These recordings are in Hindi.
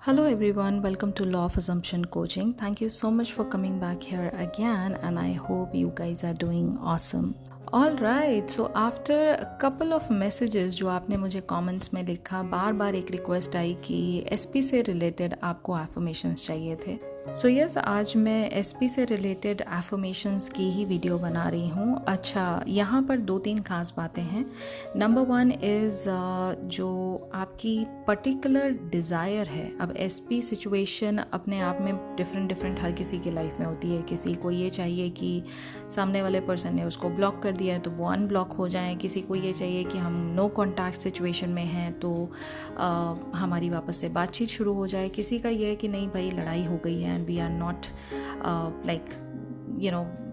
Hello everyone, welcome to Law of Assumption Coaching. Thank you so much for coming back here again and I hope you guys are doing awesome. Alright, so after a couple of messages जो आपने मुझे comments में लिखा, बार बार एक रिक्वेस्ट आई कि SP से रिलेटेड आपको affirmations चाहिए थे. सो यस, आज मैं SP से रिलेटेड एफर्मेशंस की ही वीडियो बना रही हूँ. अच्छा, यहाँ पर 2-3 खास बातें हैं. नंबर 1 इज़ जो आपकी पर्टिकुलर डिज़ायर है. अब SP सिचुएशन अपने आप में डिफरेंट हर किसी की लाइफ में होती है. किसी को ये चाहिए कि सामने वाले पर्सन ने उसको ब्लॉक कर दिया है तो वो अनब्लॉक हो जाए. किसी को ये चाहिए कि हम नो कॉन्टैक्ट सिचुएशन में हैं तो हमारी वापस से बातचीत शुरू हो जाए. किसी का ये है कि नहीं भाई, लड़ाई हो गई है वी आर नॉट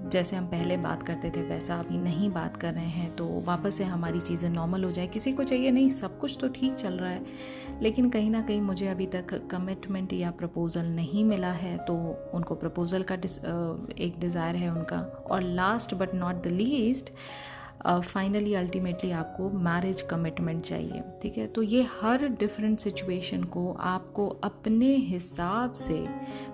जैसे हम पहले बात करते थे वैसा अभी नहीं बात कर रहे हैं तो वापस से हमारी चीज़ें नॉर्मल हो जाए. किसी को चाहिए नहीं, सब कुछ तो ठीक चल रहा है लेकिन कहीं ना कहीं मुझे अभी तक कमिटमेंट या प्रपोज़ल नहीं मिला है तो उनको प्रपोज़ल का एक डिज़ायर है उनका. और last but not the least, finally ultimately आपको मैरिज कमिटमेंट चाहिए. ठीक है, तो ये हर डिफरेंट सिचुएशन को आपको अपने हिसाब से,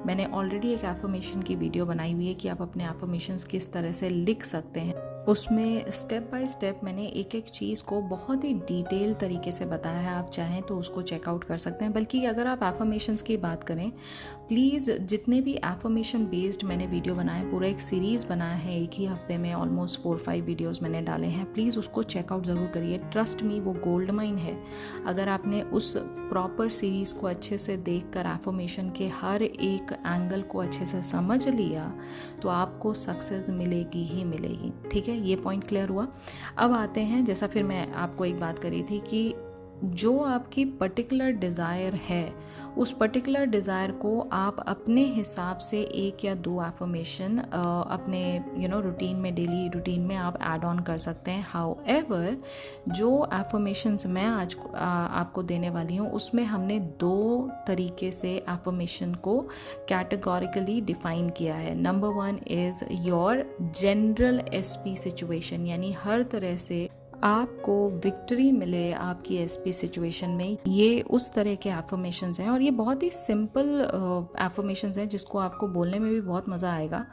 मैंने ऑलरेडी एक एफर्मेशन की वीडियो बनाई हुई है कि आप अपने एफर्मेशंस किस तरह से लिख सकते हैं. उसमें स्टेप बाय स्टेप मैंने एक एक चीज़ को बहुत ही डिटेल तरीके से बताया है. आप चाहें तो उसको चेकआउट कर सकते हैं. बल्कि अगर आप एफर्मेशंस की बात करें, प्लीज़ जितने भी एफर्मेशन बेस्ड मैंने वीडियो बनाए, पूरा एक सीरीज़ बनाया है एक ही हफ्ते में, ऑलमोस्ट 4-5 वीडियोस मैंने डाले हैं. प्लीज़ उसको चेकआउट ज़रूर करिए. ट्रस्ट मी, वो गोल्ड माइन है. अगर आपने उस प्रॉपर सीरीज़ को अच्छे से देखकर एफर्मेशन के हर एक एंगल को अच्छे से समझ लिया तो आपको सक्सेस मिलेगी ही मिलेगी. ठीक है, ये पॉइंट क्लियर हुआ. अब आते हैं, जैसा फिर मैं आपको एक बात करी थी कि जो आपकी पर्टिकुलर डिज़ायर है उस पर्टिकुलर डिज़ायर को आप अपने हिसाब से 1 या 2 एफर्मेशन अपने रूटीन में, डेली रूटीन में आप ऐड ऑन कर सकते हैं. हाउएवर, जो एफर्मेशंस मैं आज आपको देने वाली हूँ उसमें हमने 2 तरीके से एफर्मेशन को कैटेगोरिकली डिफाइन किया है. Number 1 is your general SP situation, यानी हर तरह से आपको विक्ट्री मिले आपकी SP सिचुएशन में. ये उस तरह के एफर्मेशंस हैं और ये बहुत ही सिंपल एफर्मेशंस हैं जिसको आपको बोलने में भी बहुत मज़ा आएगा,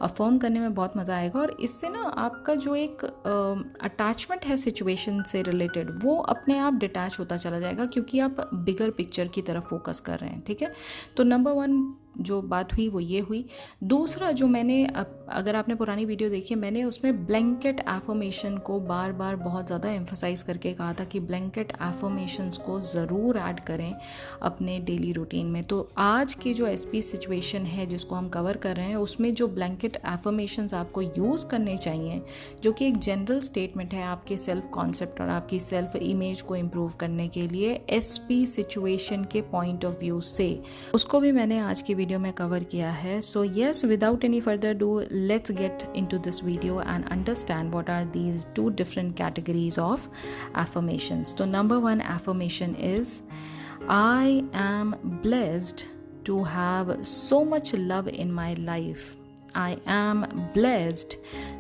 अफर्म करने में बहुत मज़ा आएगा. और इससे ना आपका जो एक अटैचमेंट है सिचुएशन से रिलेटेड वो अपने आप डिटैच होता चला जाएगा क्योंकि आप बिगर पिक्चर की तरफ फोकस कर रहे हैं. ठीक है, तो नंबर 1 जो बात हुई वो ये हुई. दूसरा, जो मैंने, अगर आपने पुरानी वीडियो देखी है, मैंने उसमें ब्लैंकेट एफर्मेशन को बार बार बहुत ज़्यादा एम्फसाइज करके कहा था कि ब्लैंकेट एफर्मेशंस को ज़रूर ऐड करें अपने डेली रूटीन में. तो आज की जो SP सिचुएशन है जिसको हम कवर कर रहे हैं उसमें जो ब्लैंकेट एफर्मेशंस आपको यूज़ करने चाहिए, जो कि एक जनरल स्टेटमेंट है आपके सेल्फ कॉन्सेप्ट और आपकी सेल्फ इमेज को इम्प्रूव करने के लिए SP सिचुएशन के पॉइंट ऑफ व्यू से, उसको भी मैंने आज की वीडियो में कवर किया है. So yes, without any further do, let's get into this video and understand what are these 2 different categories of affirmations. तो number 1 affirmation is, I am blessed to have so much love in my life. I am blessed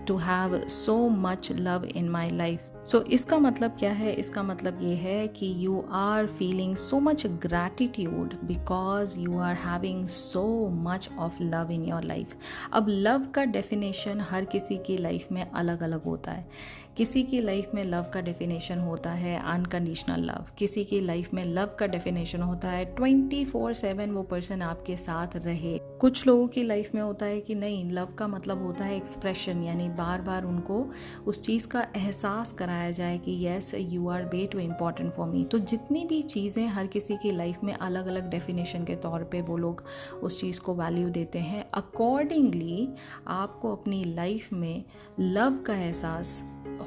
to have so much love in my life. So इसका मतलब क्या है? इसका मतलब ये है कि you are feeling so much gratitude because you are having so much of love in your life. अब लव का डेफिनेशन हर किसी की लाइफ में अलग अलग होता है. किसी की लाइफ में लव का डेफिनेशन होता है अनकंडीशनल लव. किसी की लाइफ में लव का डेफिनेशन होता है 24/7 वो पर्सन आपके साथ रहे. कुछ लोगों की लाइफ में होता है कि नहीं, लव का मतलब होता है एक्सप्रेशन, यानी बार बार उनको उस चीज़ का एहसास कराया जाए कि yes, you are way too important for me. तो जितनी भी चीज़ें हर किसी की लाइफ में अलग अलग डेफिनेशन के तौर पे वो लोग उस चीज़ को वैल्यू देते हैं. अकॉर्डिंगली आपको अपनी लाइफ में लव का एहसास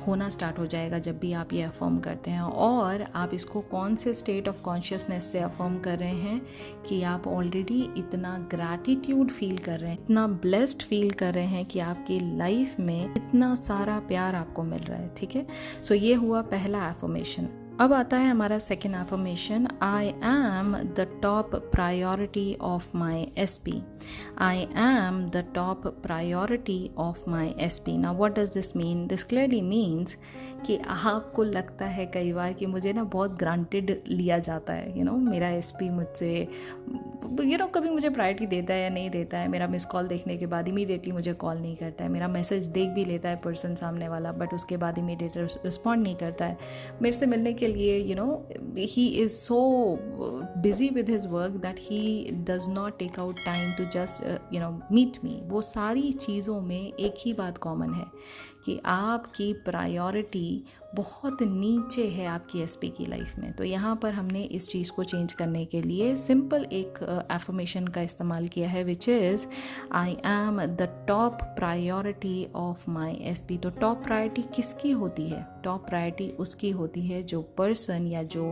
होना स्टार्ट हो जाएगा जब भी आप ये अफर्म करते हैं. और आप इसको कौन से स्टेट ऑफ कॉन्शियसनेस से अफर्म कर रहे हैं कि आप ऑलरेडी इतना ग्रैटिट्यूड फील कर रहे हैं, इतना ब्लेस्ड फील कर रहे हैं कि आपकी लाइफ में इतना सारा प्यार आपको मिल रहा है. ठीक है, सो ये हुआ पहला एफर्मेशन. अब आता है हमारा second affirmation, I am the top priority of my SP. I am the top priority of my SP. Now what does this mean? This clearly means कि आपको लगता है कई बार कि मुझे ना बहुत ग्रांटेड लिया जाता है, मेरा SP मुझसे कभी मुझे प्रायोरिटी देता है या नहीं देता है, मेरा मिस कॉल देखने के बाद इमीडिएटली मुझे कॉल नहीं करता है, मेरा मैसेज देख भी लेता है पर्सन सामने वाला, बट उसके बाद इमीडिएट रिस्पॉन्ड नहीं करता है मेरे से मिलने के लिए. He is so busy with his work that he does not take out time to just meet me. वो सारी चीज़ों में एक ही बात कॉमन है कि आपकी प्रायोरिटी बहुत नीचे है आपकी SP की लाइफ में. तो यहाँ पर हमने इस चीज़ को चेंज करने के लिए सिंपल एक एफर्मेशन का इस्तेमाल किया है, which is I am the top priority of my SP. तो टॉप प्रायोरिटी किसकी होती है? टॉप प्रायोरिटी उसकी होती है जो पर्सन या जो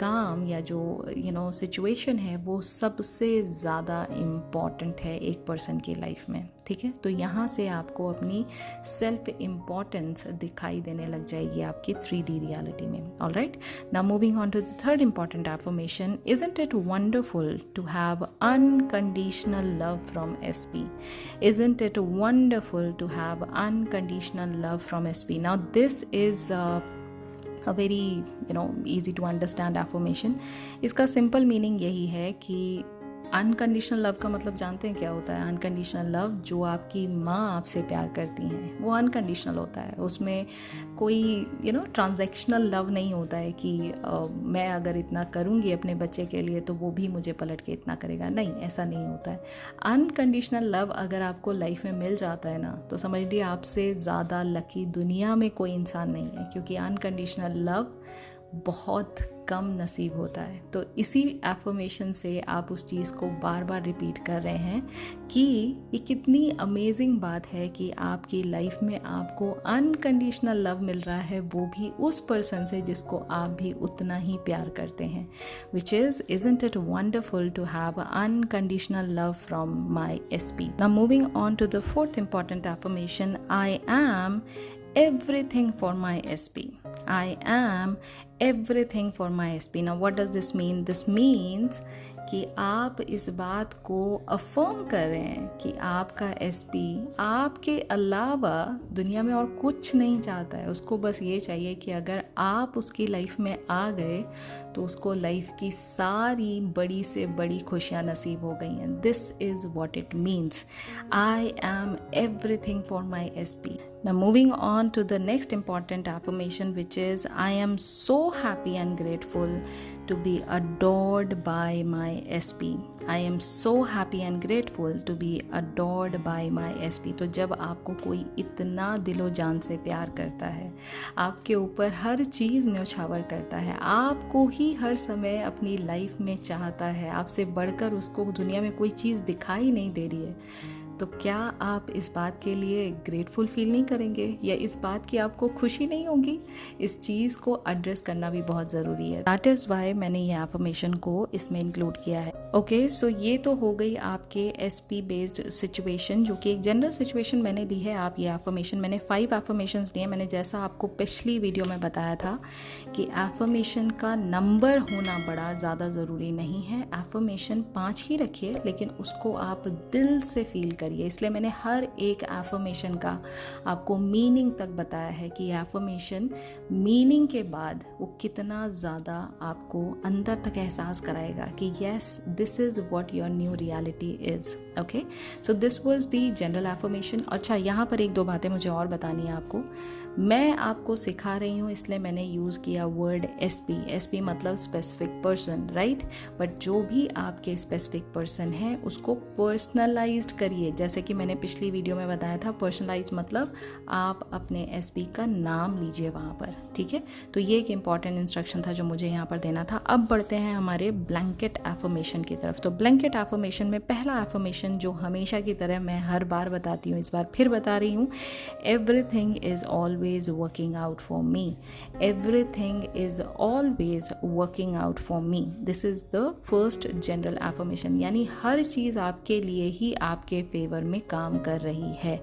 काम या जो सिचुएशन है वो सबसे ज़्यादा इम्पॉर्टेंट है एक पर्सन की लाइफ में. ठीक है, तो यहाँ से आपको अपनी सेल्फ इम्पॉर्टेंस दिखाई देने लग जाएगी आपकी 3D रियलिटी में. Alright, now moving on to the third important affirmation, isn't it wonderful to have unconditional love from SP. Isn't it wonderful to have unconditional love from SP? Now this is a very easy to understand affirmation. इसका सिंपल मीनिंग यही है कि अनकंडीशनल लव का मतलब जानते हैं क्या होता है? अनकंडीशनल लव, जो आपकी माँ आपसे प्यार करती हैं वो अनकंडीशनल होता है. उसमें कोई ट्रांजैक्शनल लव नहीं होता है कि मैं अगर इतना करूँगी अपने बच्चे के लिए तो वो भी मुझे पलट के इतना करेगा. नहीं, ऐसा नहीं होता है. अनकंडीशनल लव अगर आपको लाइफ में मिल जाता है ना, तो समझ लीजिए आपसे ज़्यादा लकी दुनिया में कोई इंसान नहीं है, क्योंकि अनकंडीशनल लव बहुत कम नसीब होता है. तो इसी एफर्मेशन से आप उस चीज़ को बार बार रिपीट कर रहे हैं कि ये कितनी अमेजिंग बात है कि आपकी लाइफ में आपको अनकंडीशनल लव मिल रहा है, वो भी उस पर्सन से जिसको आप भी उतना ही प्यार करते हैं. Which is, isn't it wonderful to have unconditional love from my SP. Now moving on to the fourth important affirmation, I am everything for my SP. I am everything for my SP. Now what does this mean? This means कि आप इस बात को अफर्म कर रहे हैं कि आपका SP आपके अलावा दुनिया में और कुछ नहीं चाहता है. उसको बस ये चाहिए कि अगर आप उसकी लाइफ में आ गए तो उसको लाइफ की सारी बड़ी से बड़ी खुशियाँ नसीब हो गई हैं. This is what it means, I am everything for my SP. Now moving on to the next important affirmation, which is I am so happy and grateful to be adored by my SP. I am so happy and grateful to be adored by my SP. तो जब आपको कोई इतना दिलो जान से प्यार करता है, आपके ऊपर हर चीज़ न्यौछावर करता है, आपको ही हर समय अपनी लाइफ में चाहता है, आपसे बढ़कर उसको दुनिया में कोई चीज़ दिखाई नहीं दे रही है, तो क्या आप इस बात के लिए ग्रेटफुल फील नहीं करेंगे या इस बात की आपको खुशी नहीं होगी? इस चीज़ को एड्रेस करना भी बहुत ज़रूरी है. दैट इज़ वाई मैंने ये एफर्मेशन को इसमें इंक्लूड किया है. ओके, सो ये तो हो गई आपके SP बेस्ड सिचुएशन, जो कि एक जनरल सिचुएशन मैंने दी है. आप ये एफर्मेशन, मैंने 5 एफर्मेशंस दिए. मैंने जैसा आपको पिछली वीडियो में बताया था कि एफर्मेशन का नंबर होना बड़ा ज़्यादा ज़रूरी नहीं है. एफर्मेशन 5 ही रखिए, लेकिन उसको आप दिल से फील करिए. इसलिए मैंने हर एक एफर्मेशन का आपको मीनिंग तक बताया है कि एफर्मेशन मीनिंग के बाद वो कितना ज़्यादा आपको अंदर तक एहसास कराएगा कि yes, this is what your new reality is. Okay, so this was the general affirmation. अच्छा, यहाँ पर 1-2 बातें मुझे और बतानी है आपको. मैं आपको सिखा रही हूँ इसलिए मैंने यूज़ किया वर्ड SP. SP मतलब स्पेसिफिक पर्सन, राइट? बट जो भी आपके स्पेसिफिक पर्सन है उसको पर्सनलाइज्ड करिए. जैसे कि मैंने पिछली वीडियो में बताया था, पर्सनलाइज मतलब आप अपने SP का नाम लीजिए वहाँ पर. ठीक है, तो ये एक इम्पॉर्टेंट इंस्ट्रक्शन था जो मुझे यहाँ पर देना था. अब बढ़ते हैं हमारे ब्लैंकेट एफर्मेशन की तरफ. तो ब्लैंकेट एफर्मेशन में पहला एफर्मेशन जो हमेशा की तरह मैं हर बार बताती हूँ, इस बार फिर बता रही हूँ, everything is always working out for me. Everything is always working out for me. This is the first general affirmation, यानी हर चीज़ आपके लिए ही आपके फेवर में काम कर रही है।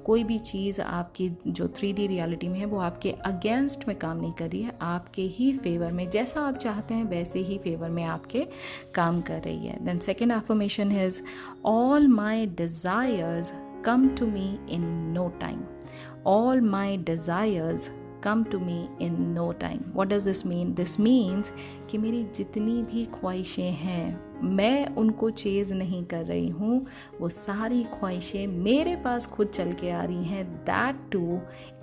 कोई भी चीज़ आपकी जो 3D रियलिटी में है वो आपके अगेंस्ट में काम नहीं कर रही है, आपके ही फेवर में, जैसा आप चाहते हैं वैसे ही फेवर में आपके काम कर रही है। Then second affirmation is all my desires come to me in no time. All my desires come to me in no time. What does this mean? This means कि मेरी जितनी भी ख्वाहिशें हैं मैं उनको चेज़ नहीं कर रही हूँ, वो सारी ख्वाहिशें मेरे पास खुद चल के आ रही हैं, that too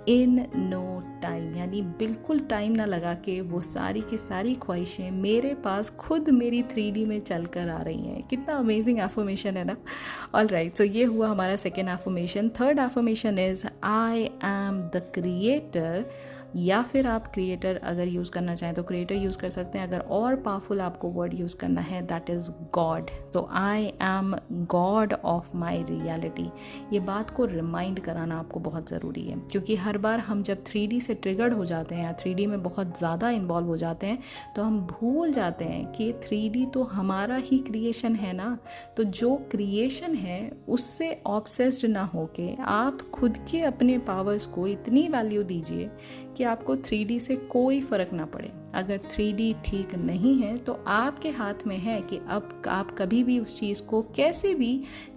in no time, यानी बिल्कुल टाइम ना लगा के वो सारी की सारी ख्वाहिशें मेरे पास खुद मेरी 3D में चल कर आ रही हैं। कितना अमेजिंग एफर्मेशन है ना। ऑल राइट, सो ये हुआ हमारा second affirmation. Third affirmation is I am the creator, या फिर आप क्रिएटर अगर यूज़ करना चाहें तो क्रिएटर यूज़ कर सकते हैं। अगर और पावरफुल आपको वर्ड यूज़ करना है दैट इज़ गॉड। तो I am God of my reality. ये बात को रिमाइंड कराना आपको बहुत ज़रूरी है, क्योंकि हर बार हम जब 3D से ट्रिगर्ड हो जाते हैं या 3D में बहुत ज़्यादा इन्वॉल्व हो जाते हैं तो हम भूल जाते हैं कि 3D तो हमारा ही क्रिएशन है ना। तो जो क्रिएशन है उससे ऑब्सेस्ड ना होके आप खुद के अपने पावर्स को इतनी वैल्यू दीजिए कि आपको 3D से कोई फ़र्क ना पड़े। अगर 3D ठीक नहीं है तो आपके हाथ में है कि अब आप कभी भी उस चीज़ को कैसे भी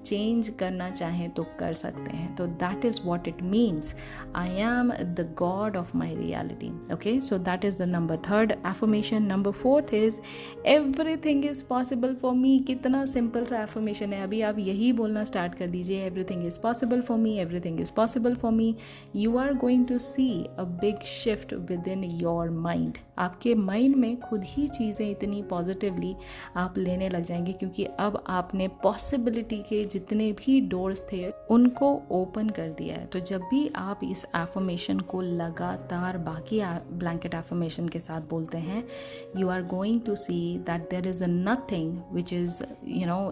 चेंज करना चाहें तो कर सकते हैं। तो that is what it means, I am the God of my reality. Okay, so that is the number third affirmation. Number fourth is everything is possible for मी। कितना सिंपल सा एफर्मेशन है, अभी आप यही बोलना स्टार्ट कर दीजिए, everything is possible for me, everything is possible for me. You are going to see a big shift within your mind. आपके माइंड में खुद ही चीज़ें इतनी पॉजिटिवली आप लेने लग जाएंगे, क्योंकि अब आपने पॉसिबिलिटी के जितने भी डोर्स थे उनको ओपन कर दिया है। तो जब भी आप इस एफर्मेशन को लगातार बाकी ब्लैंकेट एफर्मेशन के साथ बोलते हैं, you are going to see that there is nothing which is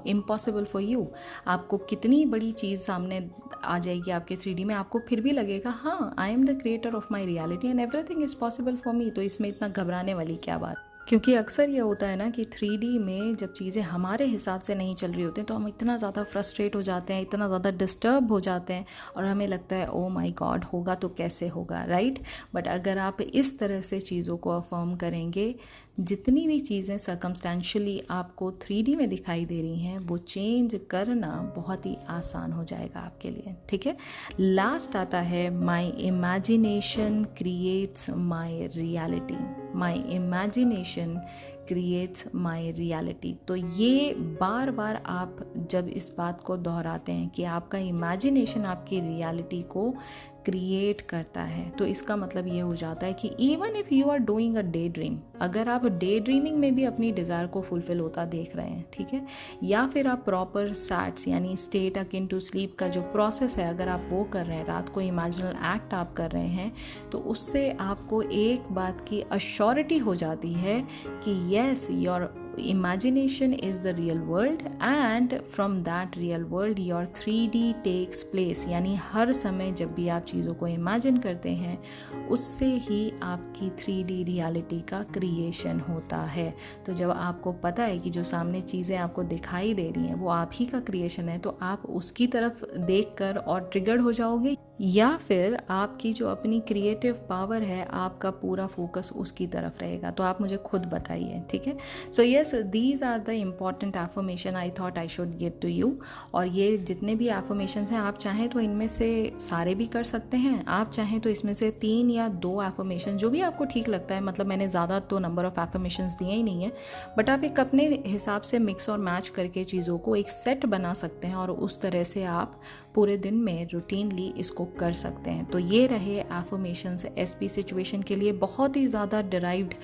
impossible for you. आपको कितनी बड़ी चीज़ सामने आ जाएगी आपके 3D में, आपको फिर भी लगेगा हाँ, I am the creator of my reality and everything is possible for me. तो इसमें इतना घबराने वाली क्या बात। क्योंकि अक्सर ये होता है ना कि 3D में जब चीज़ें हमारे हिसाब से नहीं चल रही होती हैं तो हम इतना ज़्यादा फ्रस्ट्रेट हो जाते हैं, इतना ज़्यादा डिस्टर्ब हो जाते हैं और हमें लगता है ओ माय गॉड होगा तो कैसे होगा, राइट। बट अगर आप इस तरह से चीज़ों को अफर्म करेंगे, जितनी भी चीज़ें सर्कमस्टेंशियली आपको 3D में दिखाई दे रही हैं वो चेंज करना बहुत ही आसान हो जाएगा आपके लिए, ठीक है। लास्ट आता है my imagination creates my reality. My imagination creates my reality. तो ये बार बार आप जब इस बात को दोहराते हैं कि आपका इमेजिनेशन आपकी रियलिटी को क्रिएट करता है, तो इसका मतलब ये हो जाता है कि even if you are doing a daydream, अगर आप डे ड्रीमिंग में भी अपनी डिज़ायर को फुलफिल होता देख रहे हैं, ठीक है, या फिर आप प्रॉपर सैट्स यानी स्टेट अकिन टू स्लीप का जो प्रोसेस है अगर आप वो कर रहे हैं, रात को इमेजिनल एक्ट आप कर रहे हैं, तो उससे आपको एक बात की अश्योरिटी हो जाती है कि yes, your imagination is the real world and from that real world your 3D takes place। यानी हर समय जब भी आप चीज़ों को इमेजिन करते हैं उससे ही आपकी 3D रियलिटी का क्रिएशन होता है। तो जब आपको पता है कि जो सामने चीज़ें आपको दिखाई दे रही हैं वो आप ही का क्रिएशन है, तो आप उसकी तरफ देखकर और ट्रिगर्ड हो जाओगे, या फिर आपकी जो अपनी क्रिएटिव पावर है आपका पूरा फोकस उसकी तरफ रहेगा। तो आप मुझे खुद बताइए, ठीक है। So yes, these are the important affirmation I thought I should give to you. और ये जितने भी एफर्मेशंस हैं आप चाहें तो इनमें से सारे भी कर सकते हैं, आप चाहें तो इसमें से 3 या 2 एफर्मेशन जो भी आपको ठीक लगता है, मतलब मैंने ज़्यादा तो नंबर ऑफ एफर्मेशंस दिए ही नहीं है, बट आप एक अपने हिसाब से मिक्स और मैच करके चीज़ों को एक सेट बना सकते हैं और उस तरह से आप पूरे दिन में रूटीनली इसको कर सकते हैं। तो ये रहे एफर्मेशंस एसपी सिचुएशन के लिए। बहुत ही ज़्यादा डिराइव्ड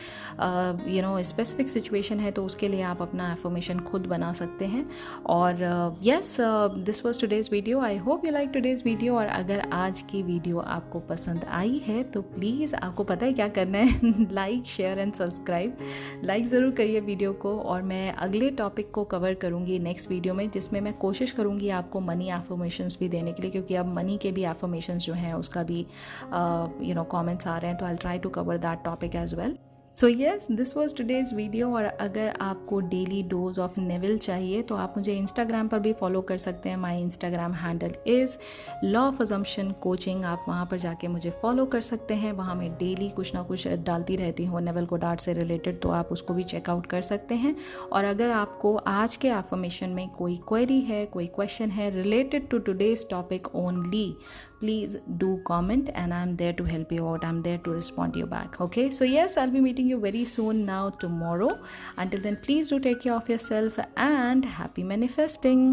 स्पेसिफिक सिचुएशन है तो उसके लिए आप अपना एफर्मेशन खुद बना सकते हैं। और yes, this was today's video. I hope you like today's video. और अगर आज की वीडियो आपको पसंद आई है तो प्लीज़, आपको पता है क्या करना है, like share and subscribe. Like ज़रूर करिए वीडियो को। और मैं अगले टॉपिक को कवर करूँगी नेक्स्ट वीडियो में, जिसमें मैं कोशिश करूँगी आपको मनी एफर्मेशंस भी देने के लिए, क्योंकि अब मनी के भी एफर्मेशंस जो हैं उसका भी कमेंट्स आ रहे हैं, तो I try to cover that topic as well. So yes, this was today's video. और अगर आपको डेली डोज ऑफ नेविल चाहिए तो आप मुझे इंस्टाग्राम पर भी फॉलो कर सकते हैं। My Instagram handle is law of assumption coaching. आप वहाँ पर जाके मुझे फॉलो कर सकते हैं। वहाँ मैं डेली कुछ ना कुछ डालती रहती हूँ नेविल गोडार्ड से रिलेटेड, तो आप उसको भी चेकआउट कर सकते हैं। और अगर आपको आज के एफर्मेशन में कोई क्वेरी है, कोई क्वेश्चन है related to today's topic only, please do comment and I'm there to help you out. I'm there to respond to you back. Okay, so yes, I'll be meeting you very soon now tomorrow. Until then, please do take care of yourself and happy manifesting.